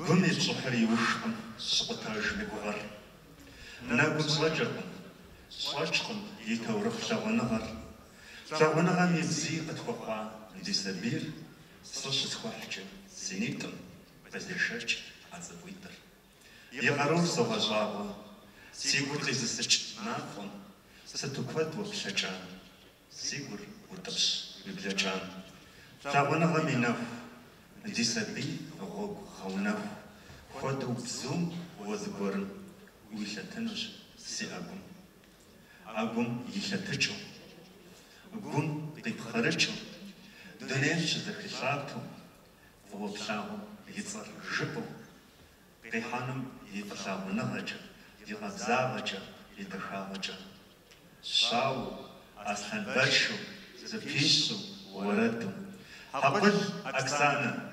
قم يتصحري وشقم سقطاج مقغر ناقم صجرقم صاجقم يتورخ ثغنغر يبزي أتوقع دي سبير صلش تخوحج سنيتم بس دي شرج عزبويتر يغرور صغزاغو سيقول قيزسج ناقم ستكوت وبشجان سيقول وطبس ببلجان ثغنغر مناف دي سبي غوغ خوناف خودو بزوم وذبورن ويشتنج سي أقوم يشتجو قوم قيبخرجو دنيش ذكشاتو وبشاغو يصر جبو قيحانم يفشاغو نغجا يغزاغجا يدخاغجا شاو أسحن بشو زفيشو وردو حقل أكسانا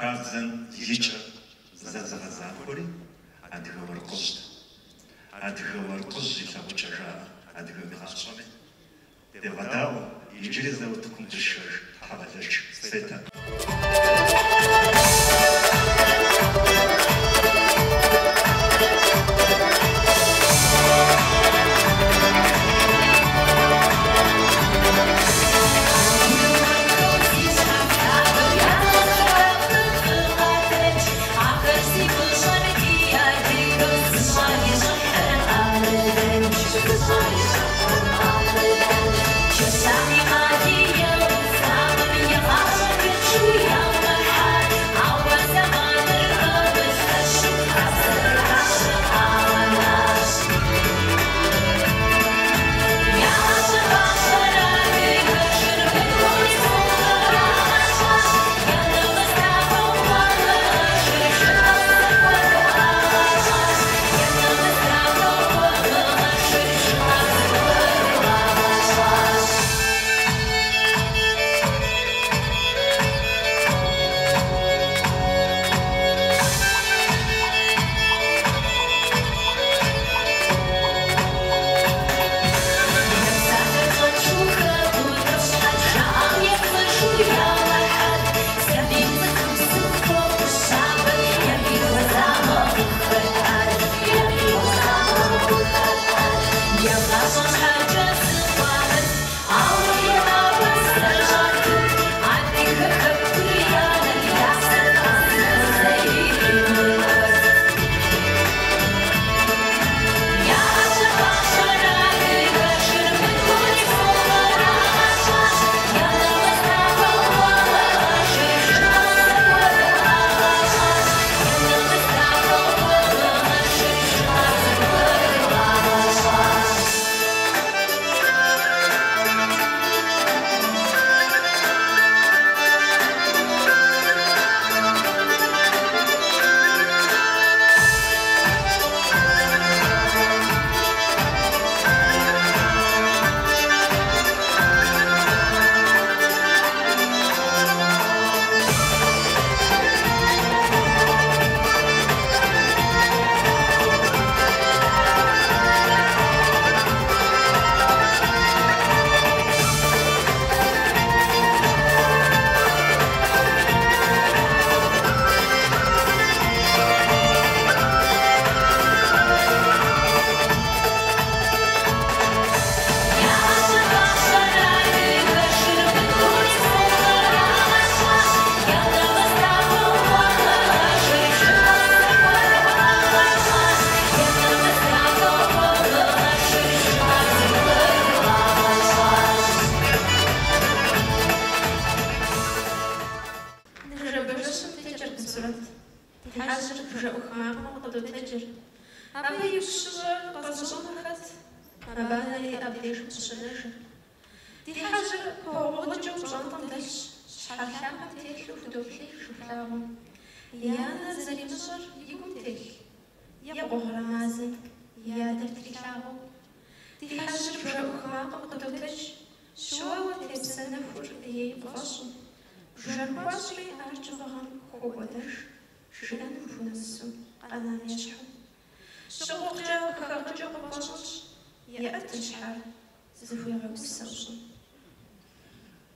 كابزن يجر زغزغوري أدغ ورقص أدغ ورقص يسوي شجاع أدغ بغاصمي دغداو يجري زوجتكم تشر حبلش سيتا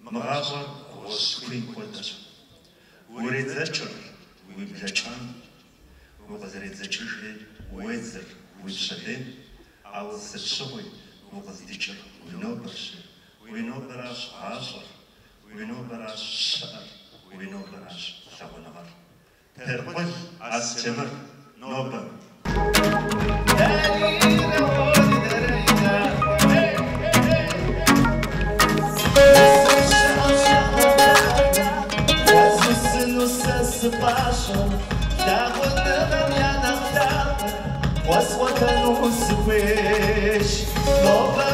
مغازر وسكين قدر وريد ذكر ويبلشان وغزريد ذكر ويزر ويشدين أو السشوي وغزديكر وينوبرش عاشر وينوبرش شعر وينوبرش شغنغر ترقل أستمر نوبر Oh,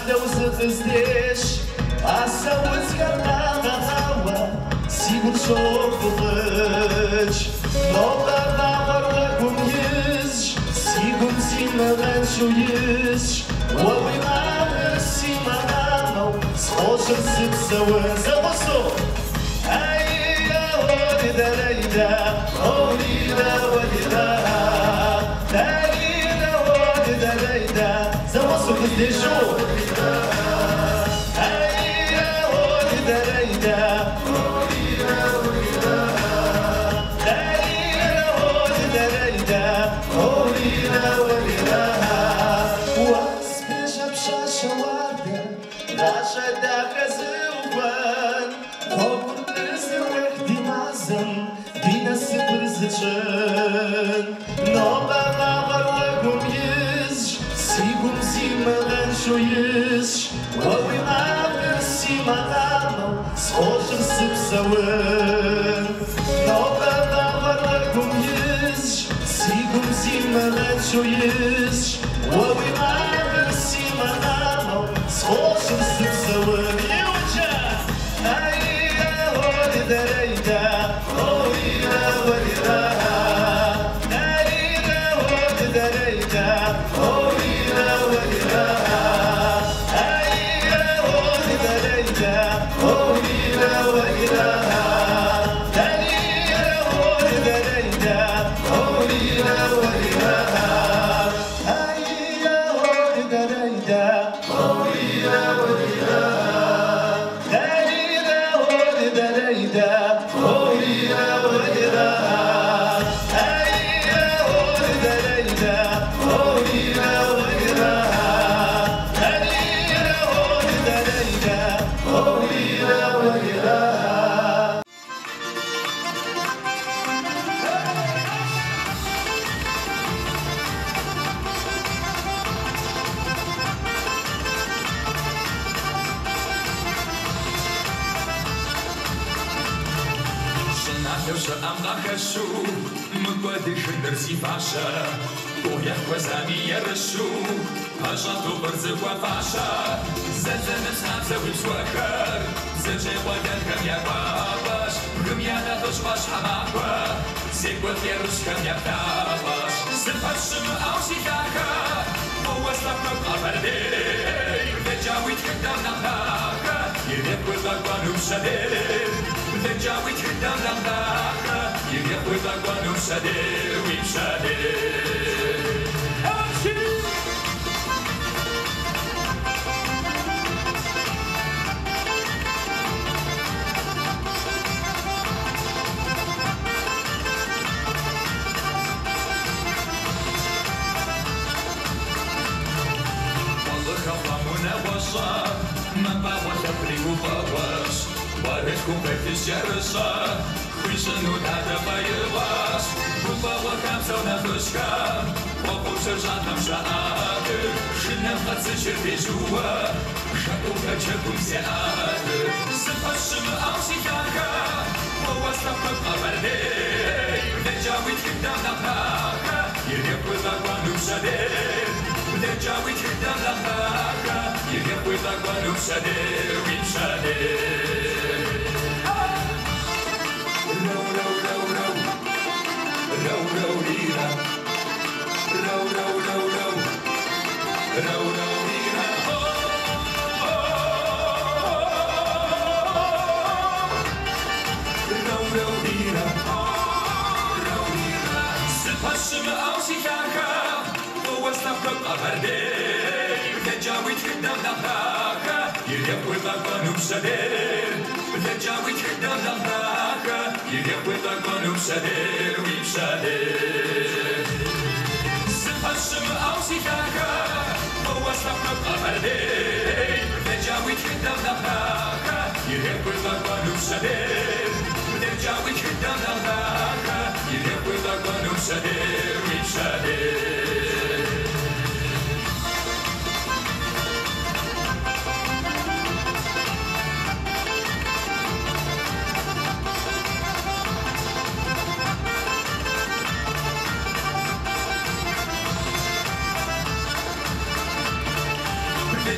لو زغزديش عساوز كرنا هوا سيقول شوف ضج نوبا باغر وكم يزج سيقول سيما غنشو يزج ووي غامر سيما غامو سخوشر ست سوا زغسو هيا ولدا ليدا وليدا ولدا ليدا ولدا ليدا زغسو كديشو ووي غامر سيما غامو سخوشر سبسوان نوبا باغر لكم يزج سيقوم سيما غنشو يزج ووي غامر سيما غامو سخوشر سبسوان يوجا هيا ولدا ليدا وليدا ولدا هيا ولدا ليدا وليدا ولدا Amlakashu, mukwadishin dersi fasha, boya kwazami yarashu, pasha tu barzwa fasha, zazana samza wibswakar, zaje wagan kamya babash, rumyana doshbash hamakwa, zekwat yarush kamya babash, zepashim aushikaka, mowaslapnak abarde, vejawit kdam namaka, yekwat agwanum shader, vejawit kdam namaka. يقف ويطلق ونمشدر ويمشدر أمشي والله خفامنا وصار ما باور تفريق وباوش وارثكم في الشرصة Wyszedł na was, próbował tam co na duszkach, popół żadną żadę, szynę w nocy cierpieżuła, żadówka ciepłym zjady. Zapatrzymy ausikaka, bo łaskawka pawardy, wiedziały tam na paka, nie pływa głanu szady, wiedziały tam na paka, nie pływa głanu szady, szady. Patrzymy ausikaka, bo łaskawka pawardy, wiedziały tam na paka, nie pływa głanu szady, wiedziały tam na paka, nie pływa głanu szady, szady. Patrzymy ausikaka, bo łaskawka pawardy, wiedziały tam na paka, nie pływa głanu szady, wiedziały tam na paka, nie pływa głanu szady, szady.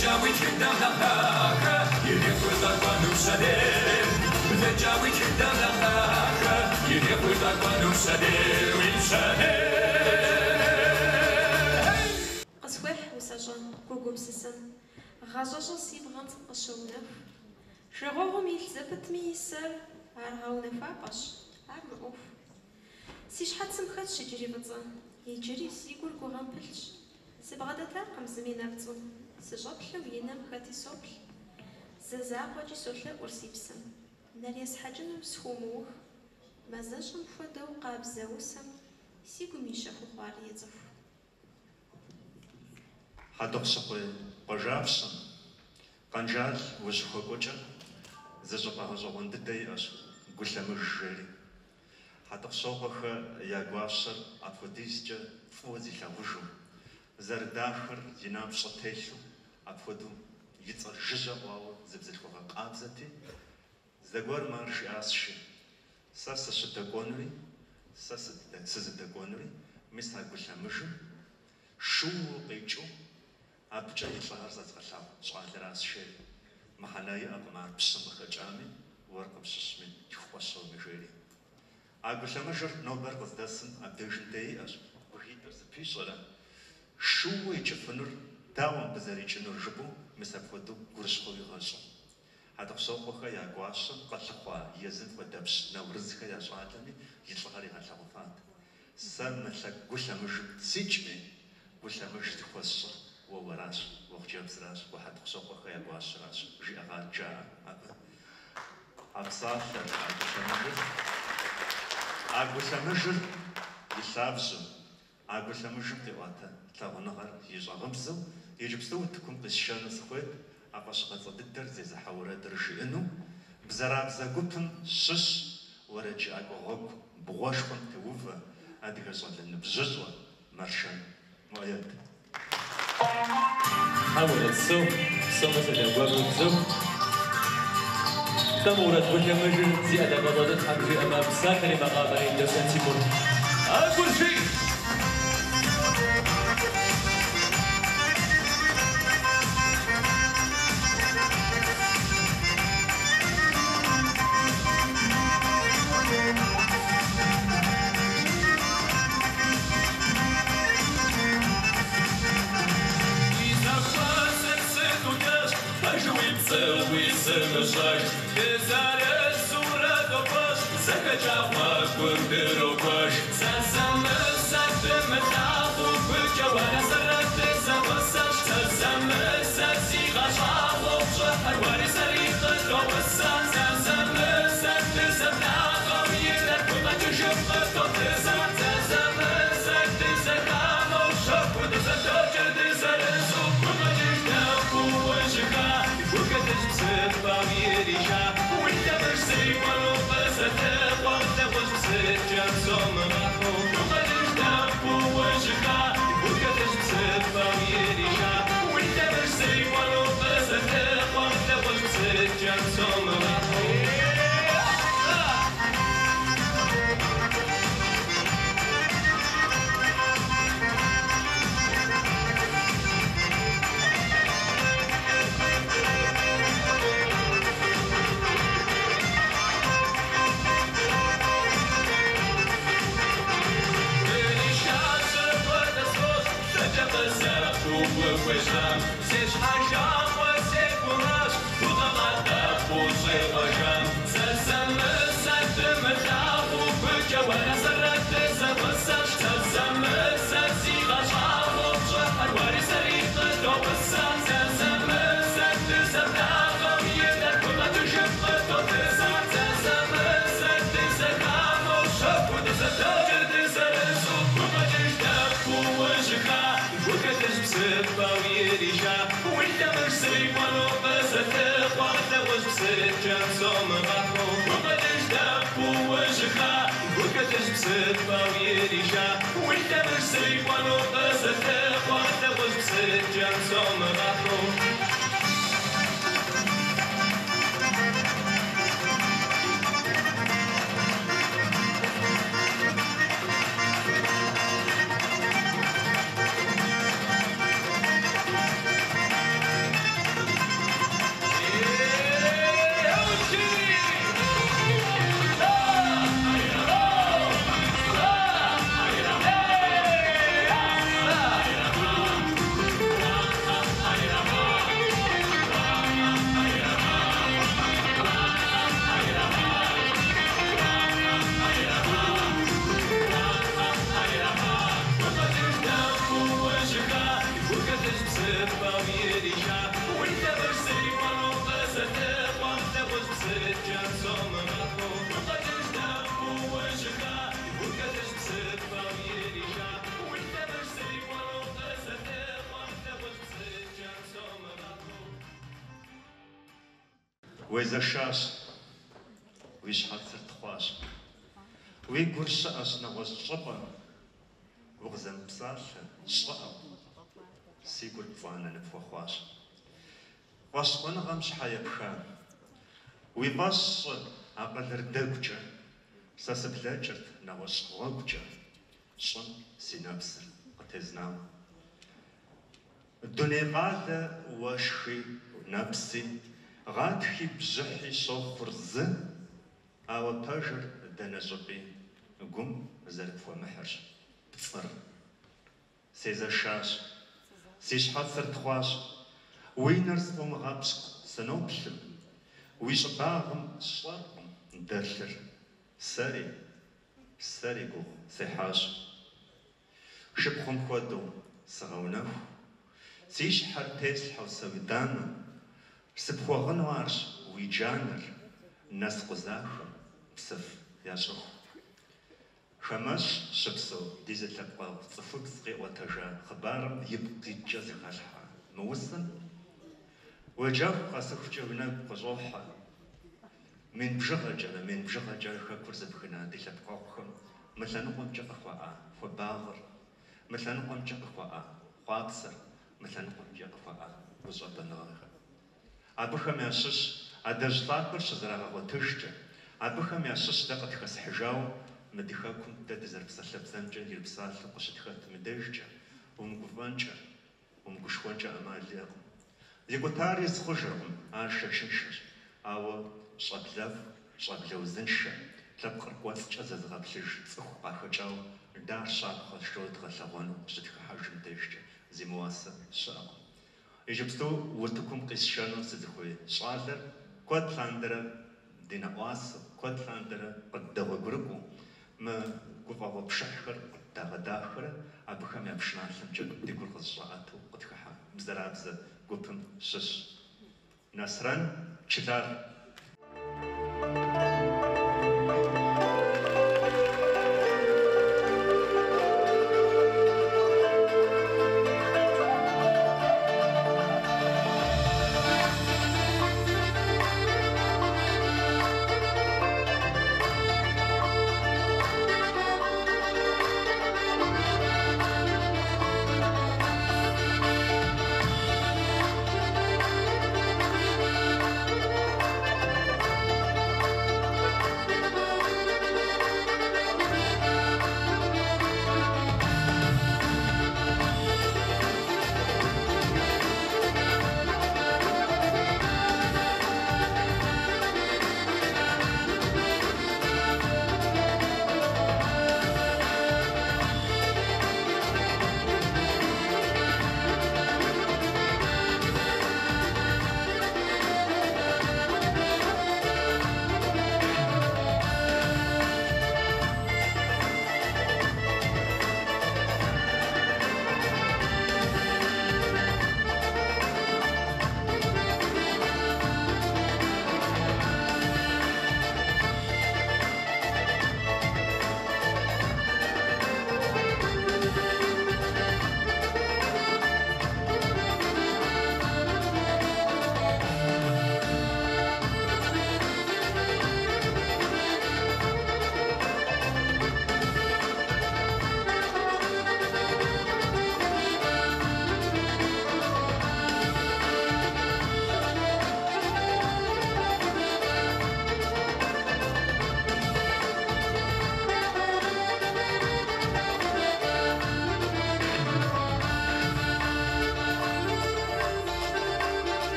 بلجاوي تقدم لغاك يليق وطاقوان وسدير بلجاوي تقدم لغاك يليق وطاقوان وسدير قصوح وسجن كوكو بسسن غاجاجا سيبغانت قشونف شغوغم يلزبت ميسر عرهاونا فاباش عرمقوف سيش حد سمخت شجري بطن يجري سيقول كوغان بلش سبغادا تاقم زمينا بطن سجابل وينام خاتي صبل زازاق وجي سوتلا ورسيبسم ناريس حاجن مسخوموه مازاجم فدو قابزا وسم سيقو ميشاخو خواري يزف حدقسقوي قجابسم قنجال وزخوكوجا زجبها زغن ددياس قلما الجري حدقسقوخ ياغواسر افوديسجا فوزي لغوجو زرداخر جناب صتيشو افودو يتصل جزا واو زبزلخوغا قابزتي زغور مارشي اسشي ساس شتاكونري ساس سزداكونري مسا قلما شو قيچو أبجا يطلع زغلاو سؤال راس شيء محنايا أقمار بسم خجامي ورقم سسمين يخوصو مجري أقول لما جر نوبر قصدسن أبديجن داي أش بهيتر زبيسولا شو يجفنر داوم بزاري جنور جبو مسافودو قرشخو يغنصو هذا صوبخا يا قواسن قلخوا يزن ودبس نورزخا يا سؤالني يطلع لي غلطات سام لك قول لما جر سيجمي قول لما جر تخوصو ووراس وخجبس راس وحد خصوق خيا قواس راس جي أغان جاء أبصار أقول سمجر يسافسو أقول سمجر تواتا تلاغنغر يزغمسو يجب سو تكون قشان سخوت أباش قد الدر زي زحورة درشي إنه بزراب زاقوتن سس ورجي أقوغوك بغوشكم توفا هذه قصة لنبززوا مرشان مؤيد حاول السوق سوق الأبواب الزوق تمورت والنمجر زيادة بضادت حمجي أمام ساكن مقامين دوسان تيمور أقول شيء Сымышаш, безаре сура допаш, закачава курдыропаш, сазамы сатымы таху бычавара сараты завасаш, сазамы сасихаша лопша, арвари сарихы ровасан, сазамы саты сабнахам едер кулачу жыпы тотызан, сазамы саты закамоша, кудыза точырды зарызу, кулачышда кулачыха, وكتش بصدفة بيريشا وانت مش سيبا وبسته وانت مش بسجة بصمغاكو وكتش دابو وجهها وكتش بصدفة بيريشا وانت مش سيبا وبسته وانت مش بسجة بصمغاكو سيش حاجام وسيك وراش وغلطة وصيغ وجام سلسم سلسم الحاق وبجوانا سرت زبسش سلسم سلسي غشاق وبشحر واري سريق دوب السان سلسم سلسم ناغم يدر كل تجب توتسان سلسم سلسم ناغم شب ودسداجر دسرسو ومجش دب ووجهها وكتش بصدفة ويريشا وانت مش سيبا وبسته وانت مش بسجة بصمغاكو ومجش دب ووجهها وكتش بصدفة ويريشا وانت مش سيبا وبسته وانت مش بسجة بصمغاكو ويزشاس ويشحال ترتخواس ويقرص أصنا والصبا وغزم بصالة صعب سيقول فانا نفوخواس واسقنا غمش حيا بخام ويبص أقل ردوجة ساسبلاجت نواس غوجة صن سينابسر قتزنام الدنيا غادة واشخي نفسي غادحي بزحي صفر ز أو بجر دنزبي قم زرت ومحرش بصر سيزا شاش سيش حاثر تخواش وينرز ومغابس سنوبشل ويشباغم صارهم درشر ساري ساري قو سيحاش شبخم خودو سغونف سيش حرتيس حوسوي دانا سبخوا غنوارش ويجانر ناس قزاخم بسف ياشخ خماش شبسو ديزي تلقى صفوك سقي وتجا خبارم يبقي جازي غالحا موصل وجاو قاسف جونا قزوحا من بجغجة من بجغجة كرز بخنا دي تلقاكم مثلا نقوم جغ خواء فباغر مثلا نقوم جغ خواء خواقسر مثلا نقوم جغ خواء وزوطا نغاخر أبوخم ياسس أدز طاقر شزراغ وتشجة أبوخم ياسس لقد خس حجاو مدخاكم تدزر بسالة بزنجة يلبسال قشتخات مدجة ومقفانجة ومقشوانجة أماليهم يقطاري سخجرهم ششنشش أو شابلو زنشة تبقر قوات جزز غابلش صخو قاخجاو دار شاب خشود غلغونو شتخ حاجم دجة زي مواسة شاق يجبستو وتكم قيسشانو سدخوي شالر كوات لاندرا دينا واس كوات لاندرا قد دوغرقو ما قفاو بشحر داخر أبوخم يبشناسم جد ديقول غزاعاتو قد خحا بزرابزة قوتم شش نصران چلار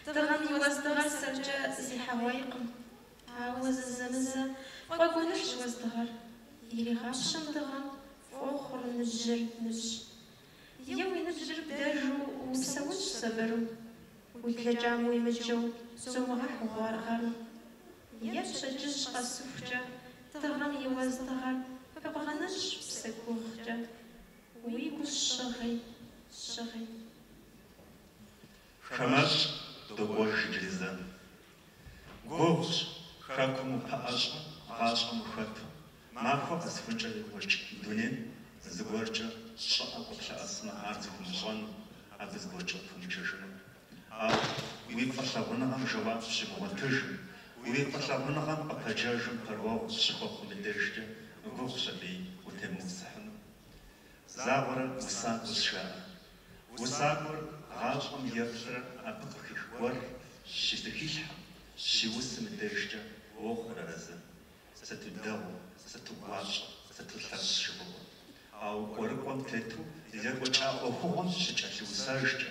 تغني وازدغر سرجة زي حوايقم عاوز الزمزة وقونش وازدغر يلي غابشم دغم فوخر نجر نج يوي نجر بدرجو ومسوش صبرو ويتلجامو يمجو سومها حوار غرو يبشجش قصفجة تغرم يوازدغر فبغنش بسكوخجة ويقو الشغي الشغي خمس دوغوش جلزة غوغش خاكم بأشم غاشم خط ما هو أسفنجة وش دونين زغورجة شاء قبل أسماء عرضهم جون أبز غورجة فمجرشنا ويقفلونهم جواب شموتجم ويقفلونهم أبجاجم فرواق شخوخ مدرجة غوغش بي وتمسحن زاور وساق وشاء وساقر غاشم يفر أبقى ور شتكيشها شيوس مدرجة وأخرى رزا ستداو ستواش ستلحس شبه أو قرقم تلتو إذا وجاء أخوهم شجع وساجة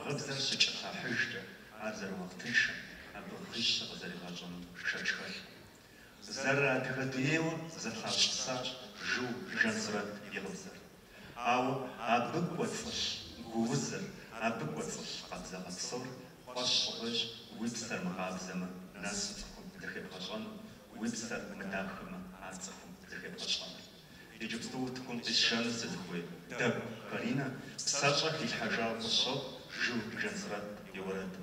غبزر شجع حجة عزر وقتشة أبغيش غزر غاجم شجعل زرع تغديو زرحاش ساج جو جنزرة يغزر أو أبق وفش جوزر أبق وفش قد زغت صور وش وش ويبسر مغابزم ناس تقوم دخل غاجم ويبسر مداخم عزهم دخل غاجم يجب تكون الشمس تدخل دب قرينة ساجة في الحجار والصوت جو جنزرة يورد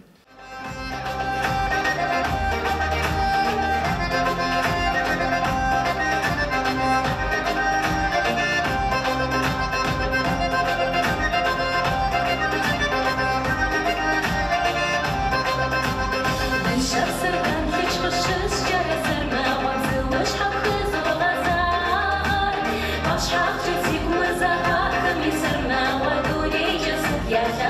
يا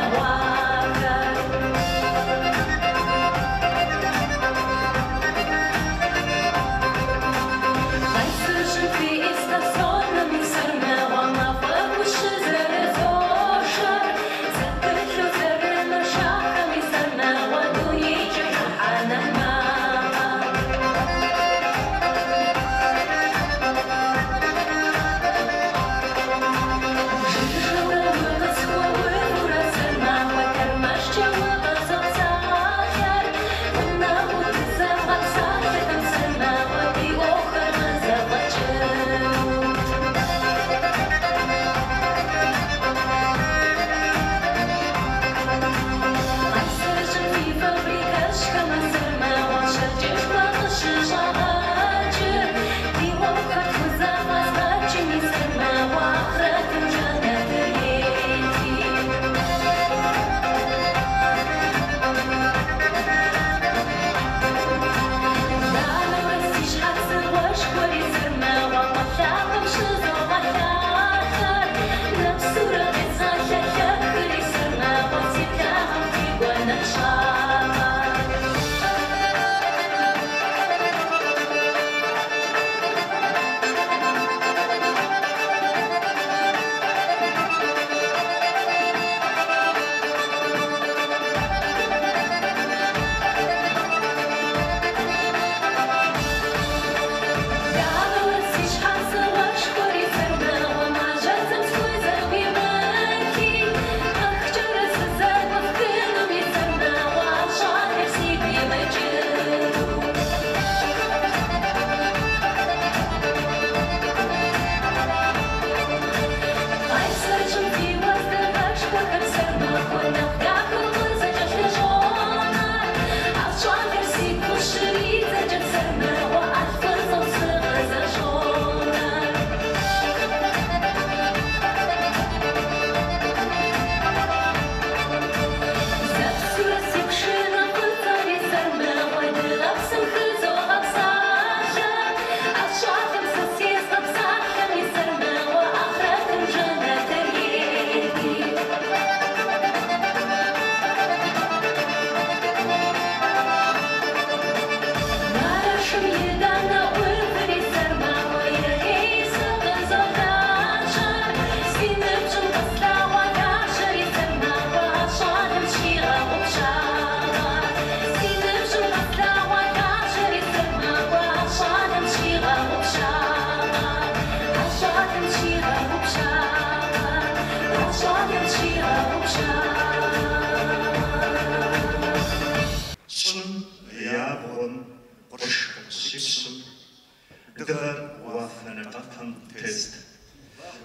دغر وافنقتهم تيست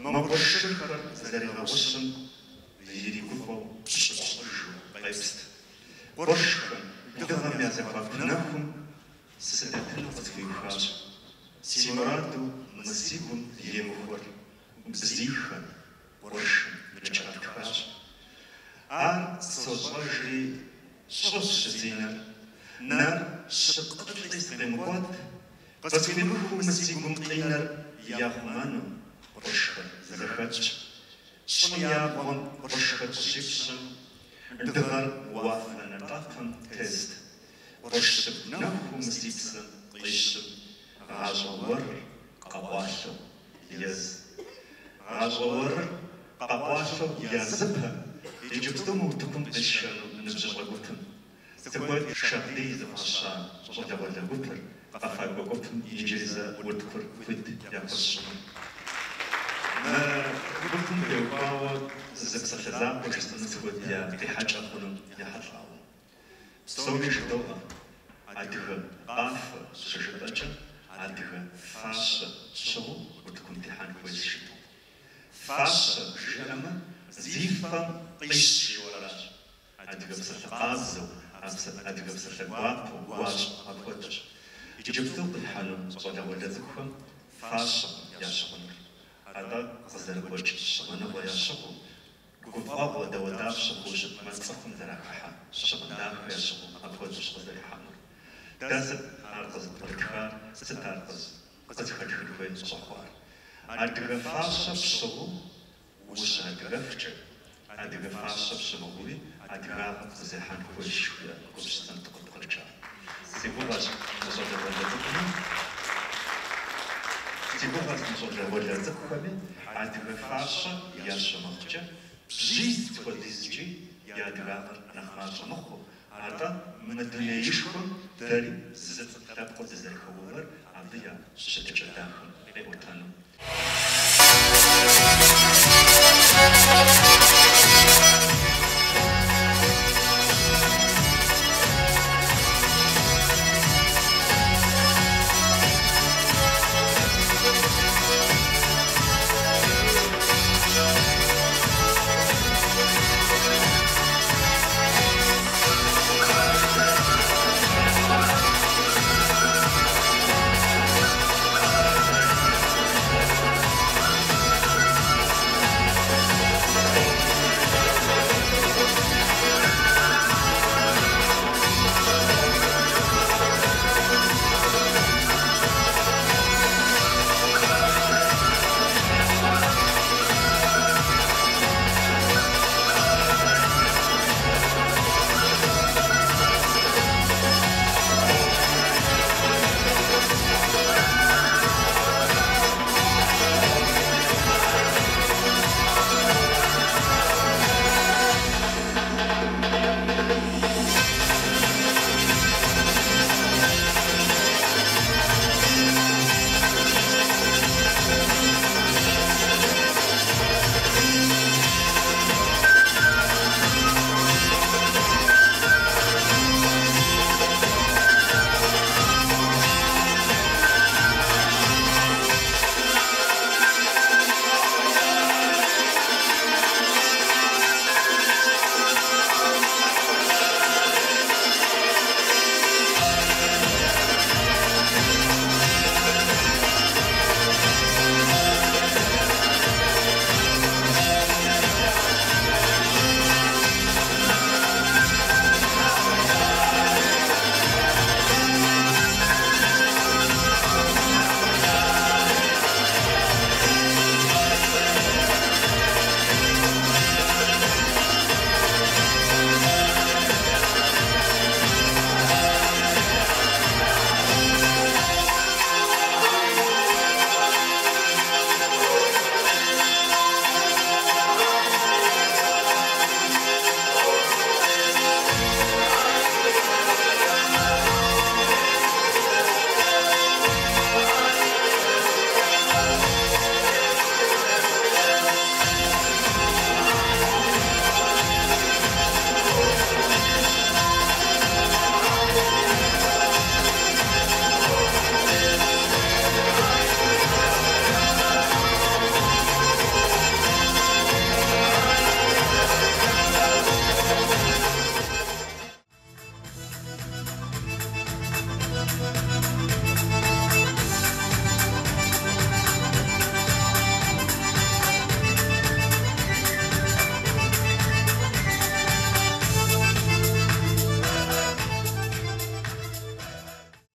ما برشخر زريغ وسم يريكوكو بشبشجو قيبست برشخر دغر ميازفافناهم سدتنا وتفيخاش سيمراتو مسيبهم يمخور بزيخا برشخر مجراتخاش صوصاجي صوص زينة نار شقط ليستمقات قصفينكم مسيقم قينر ياخمانو برشخر زرخاتش شنيابون برشخر شيبسن دغر وافنا نطاقم تيست برشخر ناكم مسيبسن قيشم غازور قواشو يز غازور قواشو يزبها يجبتم وتكم قشانو نبزغ قوتم تقول شغلي زفصان صدق ولا قطر قفاق وقوتم يجيزا ودكر فد يقصون ما قلتم بيوقاو زبصة الزام وجستن سود يا في حاجة أخونم يا حطلاو سومي جدوها عدها قاف سجدتش عدها فاس سو وتكون تحان كويس شدو فاس جلما زيفا قيس وراش عدها بسرطة قازو عدها بسرطة قواب وواج أبوتش جبتو بالحالم صدق ولا ذكهم فاس يا شغل هذا قصدر وجه شغلنا ويا شغل قطاب ودودا شغل ما تصفن ذراكها شغل داخل يا شغل أبوتش شغل حامر دازت أرقص بركار ستارقص قد خرج وين صخوار عدها فاس بصغو وسادها فجر عدها فاس بصغوي عدها قزحان كل شوية قبستان تقل بركار سيبوغاز مصدر ولا ذكهم سيبوغاز مصدر ولا ذكهم عدها فاس يا شمخجة بزيز توليزجي يا دغاغر نخماس مخو هذا من الدنيا يشكم داري زت تبقى تزرك هوور عبديا ستجد داخل بيوتانو